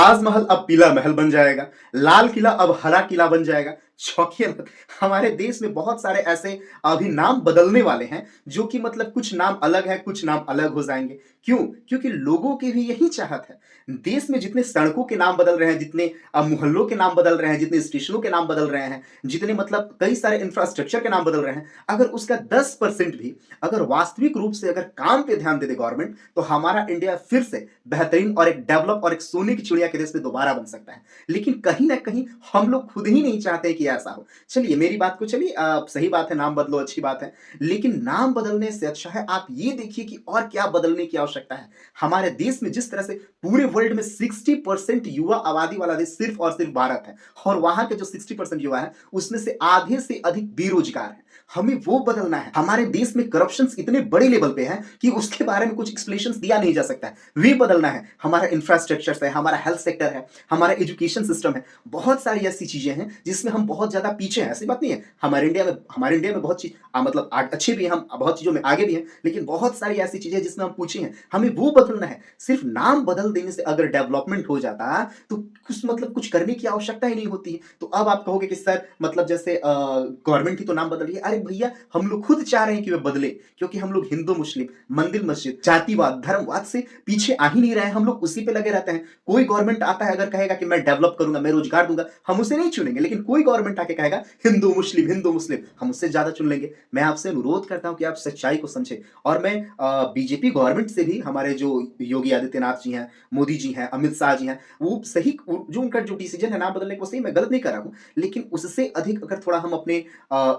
ताजमहल अब पीला महल बन जाएगा, लाल किला अब हरा किला बन जाएगा। शौकिया मत, हमारे देश में बहुत सारे ऐसे अभी नाम बदलने वाले हैं जो कि मतलब कुछ नाम अलग है, कुछ नाम अलग हो जाएंगे। क्यों? क्योंकि लोगों की भी यही चाहत है। देश में जितने सड़कों के नाम बदल रहे हैं, जितने मोहल्लों के नाम बदल रहे हैं, जितने स्टेशनों के नाम बदल रहे हैं, जितने मतलब कई सारे इंफ्रास्ट्रक्चर के नाम बदल रहे हैं, अगर उसका 10% भी अगर वास्तविक रूप से अगर काम पे ध्यान दे दे गवर्नमेंट, तो हमारा इंडिया फिर से बेहतरीन और एक डेवलप और एक सोने की चिड़िया के देश में दोबारा बन सकता है। लेकिन कहीं ना कहीं हम लोग खुद ही नहीं चाहते कि ऐसा हो। चलिए मेरी बात को, चलिए सही बात है, नाम बदलो, अच्छी बात है। लेकिन नाम बदलने से अच्छा है आप ये देखिए कि और क्या बदलने की आवश्यकता है। हमारे देश में जिस तरह से पूरे वर्ल्ड में 60% युवा आबादी वाला देश सिर्फ और सिर्फ भारत है, और वहां के जो 60% युवा है उसमें से आधे से अधिक बेरोजगार है। हमें वो बदलना है। हमारे देश में करप्शन इतने बड़े लेवल पे है कि उसके बारे में कुछ एक्सप्लेनेशन दिया नहीं जा सकता है। वे बदलना है। हमारा इंफ्रास्ट्रक्चर है, हमारा हेल्थ सेक्टर है, हमारा एजुकेशन सिस्टम है, बहुत सारी ऐसी चीजें हैं जिसमें हम बहुत ज्यादा पीछे हैं। ऐसी बात नहीं है, हमारे इंडिया में बहुत चीज मतलब अच्छे भी हैं, हम बहुत चीजों में आगे भी हैं, लेकिन बहुत सारी ऐसी चीजें जिसमें हम पीछे हैं, हमें वो बदलना है। सिर्फ नाम बदल देने से अगर डेवलपमेंट हो जाता तो कुछ मतलब कुछ करने की आवश्यकता ही नहीं होती है। तो अब आप कहोगे कि सर मतलब जैसे गवर्नमेंट ही तो नाम बदल रही है। अरे भैया, हम लोग खुद चाह रहे हैं कि वे बदले, क्योंकि हम लोग हिंदू मुस्लिम, मंदिर मस्जिद, जातिवाद धर्मवाद से पीछे आ ही नहीं रहे हैं। हम लोग उसी पे लगे रहते हैं। कोई गवर्नमेंट आता है अगर कहेगा कि मैं डेवलप करूंगा, मैं रोजगार दूंगा, हम उसे नहीं चुनेंगे। लेकिन कोई गवर्नमेंट आके कहेगा हिंदू मुस्लिम, हम उससे ज्यादा चुन लेंगे। मैं आपसे अनुरोध करता हूं कि आप सच्चाई को समझें। और मैं बीजेपी गवर्नमेंट से भी, हमारे जो योगी आदित्यनाथ जी हैं, मोदी जी हैं, अमित शाह जी हैं, वो सही जो उनका जो डिसीजन है नाम बदलने को, सही, मैं गलत नहीं कर रहा हूं। लेकिन उससे अधिक अगर थोड़ा हम अपने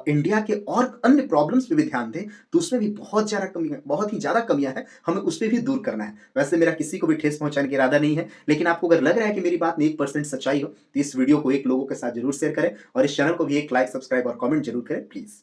इंडिया के और अन्य प्रॉब्लम्स पे भी ध्यान दें तो उसमें भी बहुत ज्यादा कमी है, बहुत ही ज्यादा कमियां हैं। हमें उस पर भी दूर करना है। वैसे मेरा किसी को भी ठेस पहुंचाने का इरादा नहीं है, लेकिन आपको अगर लग रहा है कि मेरी बात में 1% सच्चाई हो तो इस वीडियो को एक लोगों के साथ जरूर शेयर करें, और इस चैनल को भी एक लाइक, सब्सक्राइब और कमेंट जरूर करें प्लीज।